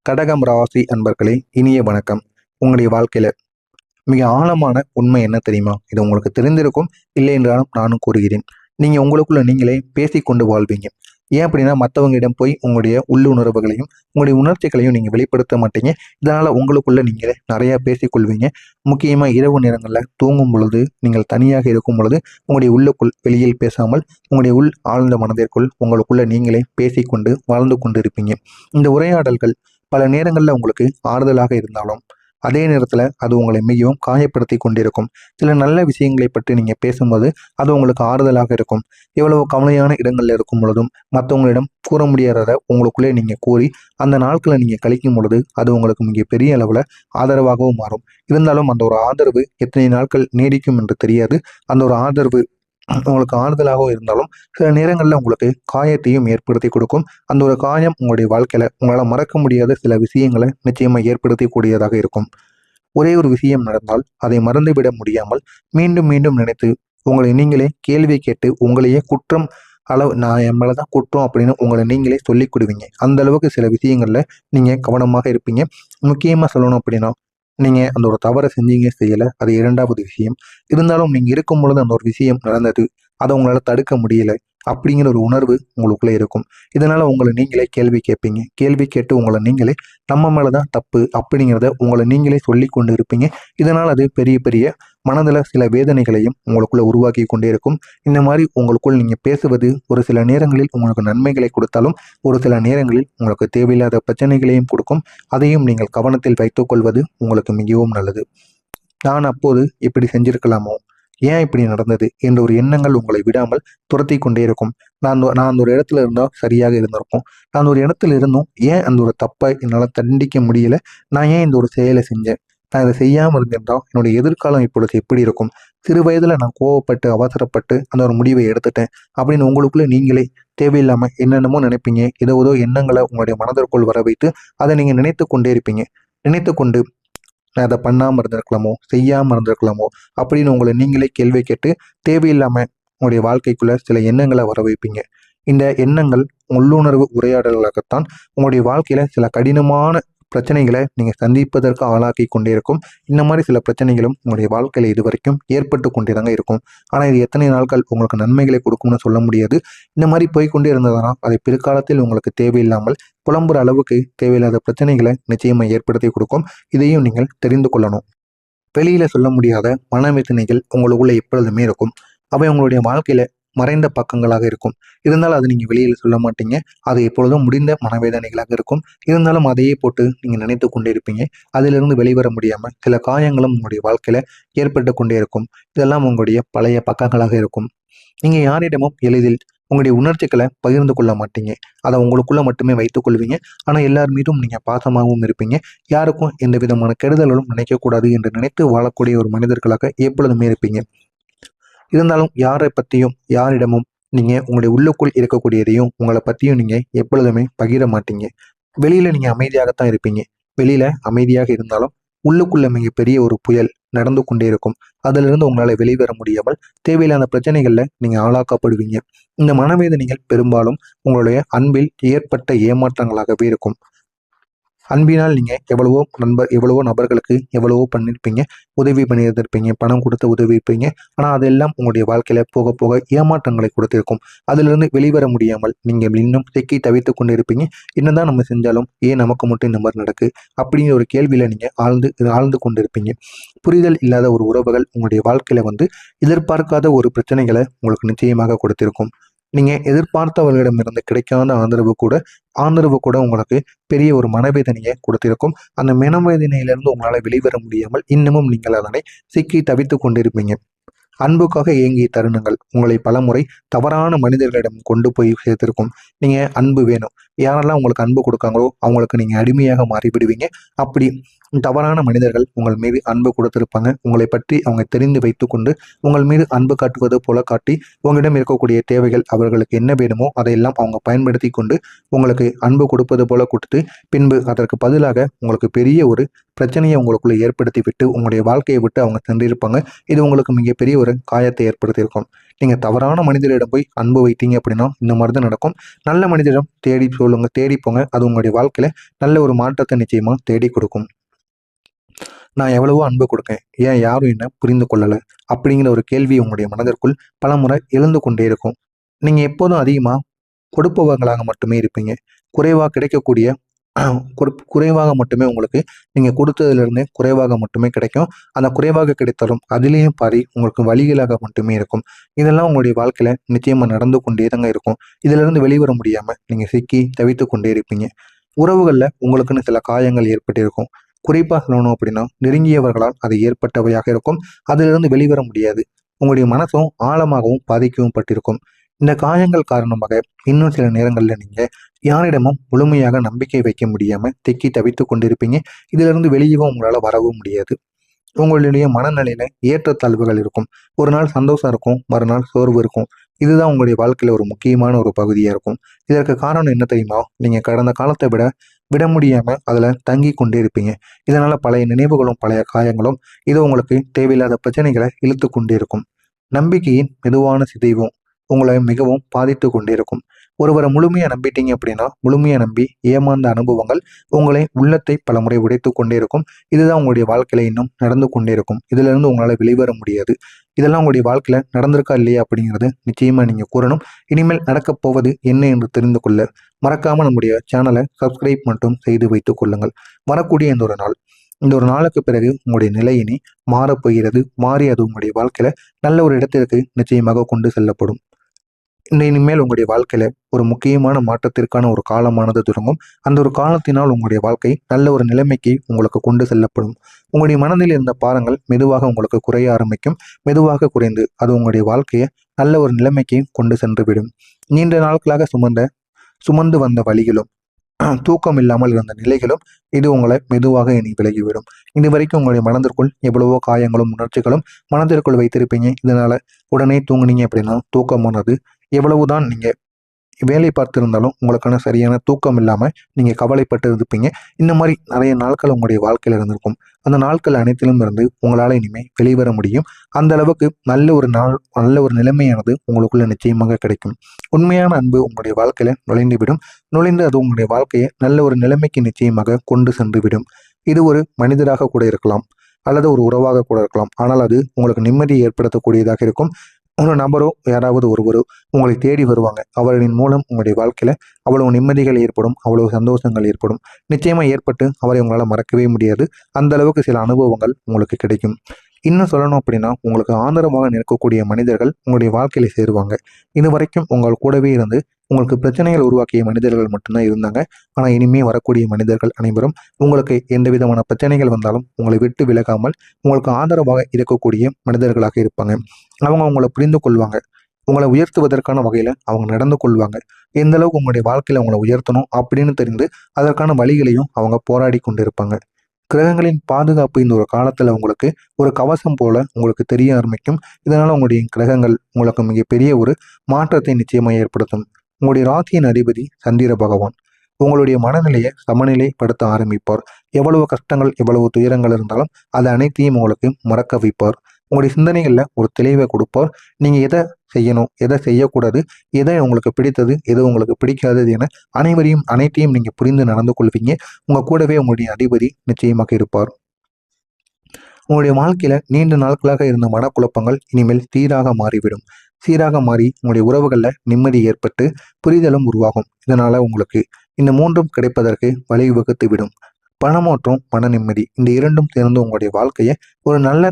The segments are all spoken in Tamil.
கடகம் ராசி அன்பர்களே, இனிய வணக்கம். உங்களுடைய வாழ்க்கையில மிக ஆழமான உண்மை என்ன தெரியுமா? இது உங்களுக்கு தெரிந்திருக்கும், இல்லை என்றாலும் நானும் கூறுகிறேன். நீங்க உங்களுக்குள்ள நீங்களே பேசிக்கொண்டு வாழ்வீங்க. ஏன் அப்படின்னா, மற்றவங்களிடம் போய் உங்களுடைய உள்ளுணர்வுகளையும் உங்களுடைய உணர்ச்சிகளையும் நீங்க வெளிப்படுத்த மாட்டீங்க. இதனால உங்களுக்குள்ள நீங்களே நிறைய பேசிக்கொள்வீங்க. முக்கியமா இரவு நேரங்களில் தூங்கும் பொழுது, நீங்கள் தனியாக இருக்கும் பொழுது உங்களுடைய உள்ளுக்குள் வெளியில் பேசாமல் உங்களுடைய ஆழ்ந்த மனதிற்குள் உங்களுக்குள்ள நீங்களே பேசிக்கொண்டு வாழ்ந்து கொண்டு இருப்பீங்க. இந்த உரையாடல்கள் பல நேரங்களில் உங்களுக்கு ஆறுதலாக இருந்தாலும் அதே நேரத்தில் அது உங்களை மிகவும் காயப்படுத்தி கொண்டிருக்கும். சில நல்ல விஷயங்களை பற்றி நீங்கள் பேசும்போது அது உங்களுக்கு ஆறுதலாக இருக்கும். எவ்வளவு கவலையான இடங்களில் இருக்கும் பொழுதும் மற்றவங்களிடம் கூற முடியாததை உங்களுக்குள்ளே நீங்கள் கூறி அந்த நாட்களை நீங்கள் கழிக்கும் பொழுது அது உங்களுக்கு மிக பெரிய அளவில் ஆதரவாகவும் மாறும். இருந்தாலும் அந்த ஒரு ஆதரவு எத்தனை நாட்கள் நீடிக்கும் என்று தெரியாது. அந்த ஒரு ஆதரவு உங்களுக்கு ஆறுதலாகவும் இருந்தாலும் சில நேரங்களில் உங்களுக்கு காயத்தையும் ஏற்படுத்தி கொடுக்கும். அந்த ஒரு காயம் உங்களுடைய வாழ்க்கையில உங்களால் மறக்க முடியாத சில விஷயங்களை நிச்சயமாக ஏற்படுத்தக்கூடியதாக இருக்கும். ஒரே ஒரு விஷயம் நடந்தால் அதை மறந்துவிட முடியாமல் மீண்டும் மீண்டும் நினைத்து உங்களை நீங்களே கேள்வி கேட்டு உங்களையே குற்றம் அளவு நான் என் மேலதான் குற்றம் அப்படின்னு உங்களை நீங்களே சொல்லிக் கொடுவீங்க. அந்த அளவுக்கு சில விஷயங்கள்ல நீங்க கவனமாக இருப்பீங்க. முக்கியமா சொல்லணும் அப்படின்னா, நீங்க அந்த ஒரு தவறை செஞ்சீங்க செய்யல, அது இரண்டாவது விஷயம். இருந்தாலும் நீங்க இருக்கும் பொழுது அந்த ஒரு விஷயம் நடந்தது, அதை உங்களால தடுக்க முடியல அப்படிங்கிற ஒரு உணர்வு உங்களுக்குள்ளே இருக்கும். இதனால உங்களை நீங்களே கேள்வி கேட்பீங்க. கேள்வி கேட்டு உங்களை நீங்களே நம்ம மேலதான் தப்பு அப்படிங்கிறத உங்களை நீங்களே சொல்லி கொண்டு இருப்பீங்க. இதனால் அது பெரிய பெரிய மனதில் சில வேதனைகளையும் உங்களுக்குள்ள உருவாக்கி கொண்டே இருக்கும். இந்த மாதிரி உங்களுக்குள் நீங்க பேசுவது ஒரு சில நேரங்களில் உங்களுக்கு நன்மைகளை கொடுத்தாலும் ஒரு சில நேரங்களில் உங்களுக்கு தேவையில்லாத பிரச்சனைகளையும் கொடுக்கும். அதையும் நீங்கள் கவனத்தில் வைத்துக் கொள்வது உங்களுக்கு மிகவும் நல்லது. நான் அப்போது இப்படி செஞ்சிருக்கலாமோ, ஏன் இப்படி நடந்தது என்ற ஒரு எண்ணங்கள் உங்களை விடாமல் துரத்தி கொண்டே இருக்கும். நான் அந்த ஒரு இடத்துல இருந்தால் சரியாக இருந்திருக்கும். நான் ஒரு இடத்துல இருந்தும் ஏன் அந்த ஒரு தப்பை என்னால் தண்டிக்க முடியல, நான் ஏன் இந்த ஒரு செயலை செஞ்சேன், நான் இதை செய்யாமல் இருந்திருந்தால் என்னுடைய எதிர்காலம் இப்பொழுது எப்படி இருக்கும், சிறு வயதில் நான் கோவப்பட்டு அவசரப்பட்டு அந்த ஒரு முடிவை எடுத்துட்டேன் அப்படின்னு உங்களுக்குள்ளே நீங்களே தேவையில்லாமல் என்னென்னமோ நினைப்பீங்க. ஏதோ எண்ணங்களை உங்களுடைய மனதிற்குள் வர வைத்து அதை நீங்கள் நினைத்து கொண்டே இருப்பீங்க. நினைத்து கொண்டு நான் அதை பண்ணாமல் இருந்திருக்கலாமோ, செய்யாமல் இருந்திருக்கலாமோ அப்படின்னு உங்களை நீங்களே கேள்வி கேட்டு தேவையில்லாமல் உங்களுடைய வாழ்க்கைக்குள்ள சில எண்ணங்களை வர வைப்பீங்க. இந்த எண்ணங்கள் உள்ளுணர்வு உரையாடல்களாகத்தான் உங்களுடைய வாழ்க்கையில சில கடினமான பிரச்சனைகளை நீங்கள் சந்திப்பதற்கு ஆளாக்கி கொண்டே இருக்கும். இந்த மாதிரி சில பிரச்சனைகளும் உங்களுடைய வாழ்க்கையில இது வரைக்கும் ஏற்பட்டு கொண்டே தாங்க இருக்கும். ஆனால் இது எத்தனை நாட்கள் உங்களுக்கு நன்மைகளை கொடுக்கும்னு சொல்ல முடியாது. இந்த மாதிரி போய்கொண்டே இருந்ததுனா அதை பிற்காலத்தில் உங்களுக்கு தேவையில்லாமல் புலம்புற அளவுக்கு தேவையில்லாத பிரச்சனைகளை நிச்சயமா ஏற்படுத்தி கொடுக்கும். இதையும் நீங்கள் தெரிந்து கொள்ளணும். வெளியில சொல்ல முடியாத மனவேதனைகள் உங்களுக்குள்ள எப்பொழுதுமே இருக்கும். அவை உங்களுடைய வாழ்க்கையில மறைந்த பக்கங்களாக இருக்கும். இருந்தாலும் அது நீங்க வெளியில சொல்ல மாட்டீங்க. அது எப்பொழுதும் முடிந்த மனவேதனைகளாக இருக்கும். இருந்தாலும் அதையே போட்டு நீங்க நினைத்து கொண்டே இருப்பீங்க. அதிலிருந்து வெளிவர முடியாம சில காயங்களும் உங்களுடைய வாழ்க்கையில ஏற்பட்டு கொண்டே இருக்கும். இதெல்லாம் உங்களுடைய பழைய பக்கங்களாக இருக்கும். நீங்க யாரிடமும் எளிதில் உங்களுடைய உணர்ச்சிகளை பகிர்ந்து கொள்ள மாட்டீங்க. அதை உங்களுக்குள்ள மட்டுமே வைத்துக் கொள்வீங்க. ஆனா எல்லார் மீதும் நீங்க பாசமாகவும் இருப்பீங்க. யாருக்கும் எந்த விதமான கெடுதலும் நினைக்கக்கூடாது என்று நினைத்து வாழக்கூடிய ஒரு மனிதர்களாக எப்பொழுதுமே இருப்பீங்க. இருந்தாலும் யாரை பற்றியும் யாரிடமும் நீங்கள் உங்களுடைய உள்ளுக்குள் இருக்கக்கூடியதையும் உங்களை பற்றியும் நீங்கள் எப்பொழுதுமே பகிர மாட்டீங்க. வெளியில் நீங்கள் அமைதியாகத்தான் இருப்பீங்க. வெளியில் அமைதியாக இருந்தாலும் உள்ளுக்குள்ள மிகப்பெரிய ஒரு புயல் நடந்து கொண்டே இருக்கும். அதிலிருந்து உங்களால் வெளிவர முடியாமல் தேவையில்லாத பிரச்சனைகளில் நீங்கள் ஆளாக்கப்படுவீங்க. இந்த மனவேதனைகள் பெரும்பாலும் உங்களுடைய அன்பில் ஏற்பட்ட ஏமாற்றங்களாகவே இருக்கும். அன்பினால் நீங்கள் எவ்வளவோ நபர்களுக்கு எவ்வளவோ பண்ணியிருப்பீங்க, உதவி பண்ணியிருந்திருப்பீங்க, பணம் கொடுத்து உதவி இருப்பீங்க. ஆனால் அதெல்லாம் உங்களுடைய வாழ்க்கையில் போக போக ஏமாற்றங்களை கொடுத்திருக்கும். அதிலிருந்து வெளிவர முடியாமல் நீங்கள் இன்னும் சிக்கி தவித்து கொண்டு இருப்பீங்க. என்னதான் நம்ம செஞ்சாலும் ஏன் நமக்கு மட்டும் இந்த மாதிரி நடக்கு அப்படிங்கிற ஒரு கேள்வியில் நீங்கள் ஆழ்ந்து கொண்டு இருப்பீங்க. புரிதல் இல்லாத ஒரு உறவுகள் உங்களுடைய வாழ்க்கையில் எதிர்பார்க்காத ஒரு பிரச்சனைகளை உங்களுக்கு நிச்சயமாக கொடுத்திருக்கும். நீங்கள் எதிர்பார்த்தவர்களிடமிருந்து கிடைக்காத ஆதரவு கூட உங்களுக்கு பெரிய ஒரு மனவேதனையை கொடுத்திருக்கும். அந்த மனவேதனையிலிருந்து உங்களால் வெளிவர முடியாமல் இன்னமும் நீங்கள் அதனை சிக்கி தவித்து கொண்டிருப்பீங்க. அன்புக்காக ஏங்கிய தருணங்கள் உங்களை பலமுறை தவறான மனிதர்களிடம் கொண்டு போய் சேர்த்திருக்கும். நீங்க அன்பு வேணும், யாரெல்லாம் உங்களுக்கு அன்பு கொடுக்காங்களோ அவங்களுக்கு நீங்க அடிமையாக மாறிவிடுவீங்க. அப்படி தவறான மனிதர்கள் உங்கள் மீது அன்பு கொடுத்திருப்பாங்க. உங்களை பற்றி அவங்க தெரிந்து வைத்துக்கொண்டு உங்கள் மீது அன்பு காட்டுவது போல காட்டி உங்களிடம் இருக்கக்கூடிய தேவைகள் அவர்களுக்கு என்ன வேணுமோ அதையெல்லாம் அவங்க பயன்படுத்தி கொண்டு உங்களுக்கு அன்பு கொடுப்பது போல கொடுத்து பின்பு அதற்கு பதிலாக உங்களுக்கு பெரிய ஒரு பிரச்சனையை உங்களுக்குள்ள ஏற்படுத்தி விட்டு உங்களுடைய வாழ்க்கையை விட்டு அவங்க சென்றிருப்பாங்க. இது உங்களுக்கு மிகப்பெரிய ஒரு காயத்தை ஏற்படுத்தியிருக்கும். நீங்க தவறான மனிதரிடம் போய் அன்பு வைத்தீங்க அப்படின்னா இந்த மாதிரி தான் நடக்கும். நல்ல மனிதரிடம் தேடி சொல்லுங்க, தேடி போங்க. அது உங்களுடைய வாழ்க்கையில நல்ல ஒரு மாற்றத்தை நிச்சயமா தேடி கொடுக்கும். நான் எவ்வளவோ அன்பு கொடுக்கேன், ஏன் யாரும் என்ன புரிந்து கொள்ளல அப்படிங்கிற ஒரு கேள்வி உங்களுடைய மனதிற்குள் பலமுறை எழுந்து கொண்டே இருக்கும். நீங்க எப்போதும் அதிகமா கொடுப்பவர்களாக மட்டுமே இருப்பீங்க. குறைவா கிடைக்கக்கூடிய குறைவாக மட்டுமே உங்களுக்கு நீங்க கொடுத்ததிலிருந்து குறைவாக மட்டுமே கிடைக்கும். அந்த குறைவாக கிடைத்தாலும் அதிலேயும் பாதி உங்களுக்கு வழிகளாக மட்டுமே இருக்கும். இதெல்லாம் உங்களுடைய வாழ்க்கையில நிச்சயமா நடந்து கொண்டே தாங்க இருக்கும். இதிலிருந்து வெளிவர முடியாம நீங்க சிக்கி தவித்துக் கொண்டே இருப்பீங்க. உறவுகள்ல உங்களுக்குன்னு சில காயங்கள் ஏற்பட்டிருக்கும். குறிப்பா சொல்லணும் அப்படின்னா, நெருங்கியவர்களால் அது ஏற்பட்டவையாக இருக்கும். அதிலிருந்து வெளிவர முடியாது. உங்களுடைய மனசும் ஆழமாகவும் பாதிக்கவும் பட்டிருக்கும். இந்த காயங்கள் காரணமாக இன்னும் சில நேரங்கள்ல நீங்க யாரிடமும் முழுமையாக நம்பிக்கை வைக்க முடியாம திக்கி தவித்துக் கொண்டிருப்பீங்க. இதிலிருந்து வெளியவும் உங்களால வரவும் முடியாது. உங்களுடைய மனநிலையில ஏற்றத்தாழ்வுகள் இருக்கும். ஒரு நாள் சந்தோஷம் இருக்கும், மறுநாள் சோர்வு இருக்கும். இதுதான் உங்களுடைய வாழ்க்கையில ஒரு முக்கியமான ஒரு பகுதியா இருக்கும். இதற்கு காரணம் என்ன தெரியுமா? நீங்க கடந்த காலத்தை விட விட முடியாம அதுல தங்கி கொண்டே இருப்பீங்க. இதனால பழைய நினைவுகளும் பழைய காயங்களும் இது உங்களுக்கு தேவையில்லாத பிரச்சனைகளை இழுத்து கொண்டே இருக்கும். நம்பிக்கையின் மெதுவான சிதைவும் உங்களை மிகவும் பாதித்து கொண்டே இருக்கும். ஒருவரை முழுமையா நம்பிட்டீங்க அப்படின்னா, முழுமையா நம்பி ஏமாந்த அனுபவங்கள் உங்களை உள்ளத்தை பலமுறை உடைத்து கொண்டே இருக்கும். இதுதான் உங்களுடைய வாழ்க்கையில இன்னும் நடந்து கொண்டே இருக்கும். இதுல இருந்து உங்களால வெளிவர முடியாது. இதெல்லாம் உங்களுடைய வாழ்க்கையில நடந்திருக்கா இல்லையா அப்படிங்கிறது நிச்சயமா நீங்க கூறணும். இனிமேல் நடக்கப் போவது என்ன என்று தெரிந்து கொள்ள மறக்காம நம்முடைய சேனலை சப்ஸ்கிரைப் மட்டும் செய்து வைத்துக் கொள்ளுங்கள். வரக்கூடிய இந்த ஒரு நாளுக்கு பிறகு உங்களுடைய நிலை இனி மாறப்போகிறது. மாறி அது உங்களுடைய வாழ்க்கையில நல்ல ஒரு இடத்திற்கு நிச்சயமாக கொண்டு செல்லப்படும். இனிமேல் உங்களுடைய வாழ்க்கையில ஒரு முக்கியமான மாற்றத்திற்கான ஒரு காலமானது தொடங்கும். அந்த ஒரு காலத்தினால் உங்களுடைய வாழ்க்கை நல்ல ஒரு நிலைமைக்கு உங்களுக்கு கொண்டு செல்லப்படும். உங்களுடைய மனதில் இருந்த பாரங்கள் மெதுவாக உங்களுக்கு குறைய ஆரம்பிக்கும். மெதுவாக குறைந்து அது உங்களுடைய வாழ்க்கையை நல்ல ஒரு நிலைமைக்கு கொண்டு சென்று விடும். நீண்ட நாட்களாக சுமந்து வந்த வழிகளும் தூக்கம் இல்லாமல் இருந்த நிலைகளும் இது உங்களை மெதுவாக இனி விலகிவிடும். இது வரைக்கும் உங்களுடைய மனதிற்குள் எவ்வளவோ காயங்களும் உணர்ச்சிகளும் மனதிற்குள் வைத்திருப்பீங்க. இதனால உடனே தூங்குனீங்க அப்படின்னா தூக்கமானது எவ்வளவுதான் நீங்க வேலை பார்த்திருந்தாலும் உங்களுக்கான சரியான தூக்கம் இல்லாம நீங்க கவலைப்பட்டு இருப்பீங்க. இந்த மாதிரி நிறைய நாட்கள் உங்களுடைய வாழ்க்கையில இருந்திருக்கும். அந்த நாட்கள் அனைத்திலும் இருந்து உங்களால இனிமே வெளிவர முடியும். அந்த அளவுக்கு நல்ல ஒரு நிலைமையானது உங்களுக்குள்ள நிச்சயமாக கிடைக்கும். உண்மையான அன்பு உங்களுடைய வாழ்க்கையில நுழைந்து அது உங்களுடைய வாழ்க்கையை நல்ல ஒரு நிலைமைக்கு நிச்சயமாக கொண்டு சென்று விடும். இது ஒரு மனிதராக கூட இருக்கலாம், அல்லது ஒரு உறவாக கூட இருக்கலாம். ஆனால் அது உங்களுக்கு நிம்மதியை ஏற்படுத்தக்கூடியதாக இருக்கும். ஒரு நபரோ யாராவது ஒருவரோ உங்களை தேடி வருவாங்க. அவர்களின் மூலம் உங்களுடைய வாழ்க்கையில அவ்வளவு நிம்மதிகள் ஏற்படும், அவ்வளவு சந்தோஷங்கள் ஏற்படும். நிச்சயமா ஏற்பட்டு அவரை உங்களால் மறக்கவே முடியாது. அந்த அளவுக்கு சில அனுபவங்கள் உங்களுக்கு கிடைக்கும். இன்னும் சொல்லணும் அப்படின்னா, உங்களுக்கு ஆதரவாக நிற்கக்கூடிய மனிதர்கள் உங்களுடைய வாழ்க்கையில சேருவாங்க. இது வரைக்கும் உங்கள் கூடவே இருந்து உங்களுக்கு பிரச்சனைகள் உருவாக்கிய மனிதர்கள் மட்டும்தான் இருந்தாங்க. ஆனால் இனிமே வரக்கூடிய மனிதர்கள் அனைவரும் உங்களுக்கு எந்த விதமான பிரச்சனைகள் வந்தாலும் உங்களை விட்டு விலகாமல் உங்களுக்கு ஆதரவாக இருக்கக்கூடிய மனிதர்களாக இருப்பாங்க. அவங்க உங்களை புரிந்து கொள்வாங்க. உங்களை உயர்த்துவதற்கான வகையில அவங்க நடந்து கொள்வாங்க. எந்த அளவுக்கு உங்களுடைய வாழ்க்கையில உங்களை உயர்த்தணும் அப்படின்னு தெரிந்து அதற்கான வழிகளையும் அவங்க போராடி கொண்டிருப்பாங்க. கிரகங்களின் பாதுகாப்பு இந்த ஒரு காலத்துல உங்களுக்கு ஒரு கவசம் போல உங்களுக்கு தெரிய ஆரம்பிக்கும். இதனால உங்களுடைய கிரகங்கள் உங்களுக்கு மிகப்பெரிய ஒரு மாற்றத்தை நிச்சயமாக ஏற்படுத்தும். உங்களுடைய ராசியின் அதிபதி சந்திர பகவான் உங்களுடைய மனநிலையை சமநிலைப்படுத்த ஆரம்பிப்பார். எவ்வளவு கஷ்டங்கள் எவ்வளவு துயரங்கள் இருந்தாலும் அது அனைத்தையும் உங்களுக்கு மறக்க வைப்பார். உங்களுடைய சிந்தனைகளில் ஒரு தெளிவை கொடுப்பார். நீங்கள் எதை செய்யணும், எதை செய்யக்கூடாது, எதை உங்களுக்கு பிடித்தது, எது உங்களுக்கு பிடிக்காதது என அனைத்தையும் நீங்கள் புரிந்து நடந்து கொள்வீங்க. உங்கள் கூடவே உங்களுடைய அதிபதி நிச்சயமாக இருப்பார். உங்களுடைய வாழ்க்கையில நீண்ட நாட்களாக இருந்த மனக்குழப்பங்கள் இனிமேல் சீராக மாறி உங்களுடைய உறவுகளில் நிம்மதி ஏற்பட்டு புரிதலும் உருவாகும். இதனால உங்களுக்கு இந்த மூன்றும் கிடைப்பதற்கு வழிவகுத்து விடும். பணமோற்றம், மன நிம்மதி இந்த இரண்டும் சேர்ந்து உங்களுடைய வாழ்க்கையை ஒரு நல்ல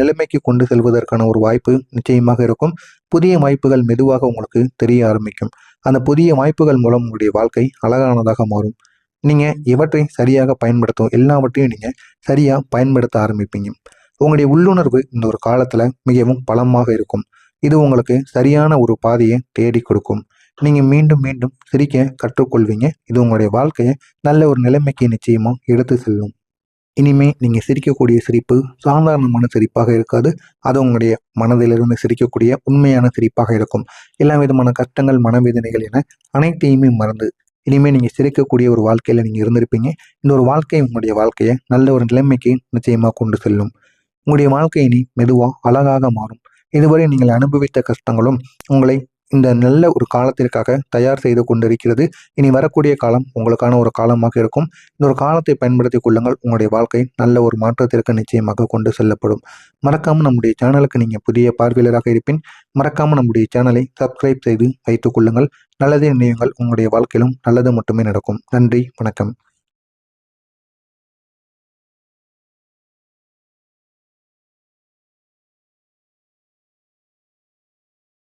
நிலைமைக்கு கொண்டு செல்வதற்கான ஒரு வாய்ப்பு நிச்சயமாக இருக்கும். புதிய வாய்ப்புகள் மெதுவாக உங்களுக்கு தெரிய ஆரம்பிக்கும். அந்த புதிய வாய்ப்புகள் மூலம் உங்களுடைய வாழ்க்கை அழகானதாக மாறும். நீங்க இவற்றை சரியாக பயன்படுத்தும் எல்லாவற்றையும் நீங்க சரியா பயன்படுத்த ஆரம்பிப்பீங்க. உங்களுடைய உள்ளுணர்வு இந்த ஒரு காலத்துல மிகவும் பலமாக இருக்கும். இது உங்களுக்கு சரியான ஒரு பாதையை தேடி கொடுக்கும். நீங்க மீண்டும் மீண்டும் சிரிக்க கற்றுக்கொள்வீங்க. இது உங்களுடைய வாழ்க்கையை நல்ல ஒரு நிலைமைக்கு நிச்சயமா எடுத்து செல்லும். இனிமே நீங்க சிரிக்கக்கூடிய சிரிப்பு சாதாரணமான சிரிப்பாக இருக்காது. அது உங்களுடைய மனதிலிருந்து சிரிக்கக்கூடிய உண்மையான சிரிப்பாக இருக்கும். எல்லா விதமான கஷ்டங்கள், மனவேதனைகள் என அனைத்தையுமே மறந்து இனிமே நீங்க சிரிக்கக்கூடிய ஒரு வாழ்க்கையில நீங்க இருந்திருப்பீங்க. இந்த ஒரு வாழ்க்கை உங்களுடைய வாழ்க்கையை நல்ல ஒரு நிலைமைக்கு நிச்சயமா கொண்டு செல்லும். உங்களுடைய வாழ்க்கை இனி மெதுவா அழகாக மாறும். இதுவரை நீங்கள் அனுபவித்த கஷ்டங்களும் உங்களை இந்த நல்ல ஒரு காலத்திற்காக தயார் செய்து கொண்டிருக்கிறது. இனி வரக்கூடிய காலம் உங்களுக்கான ஒரு காலமாக இருக்கும். இந்த ஒரு காலத்தை பயன்படுத்திக் கொள்ளுங்கள். உங்களுடைய வாழ்க்கை நல்ல ஒரு மாற்றத்திற்கு நிச்சயமாக கொண்டு செல்லப்படும். மறக்காமல் நம்முடைய சேனலுக்கு நீங்கள் புதிய பார்வையாளராக இருப்பின் மறக்காமல் நம்முடைய சேனலை சப்ஸ்கிரைப் செய்து வைத்துக் கொள்ளுங்கள். நல்லதே நினைவுங்கள். உங்களுடைய வாழ்க்கையிலும் நல்லது மட்டுமே நடக்கும். நன்றி, வணக்கம்.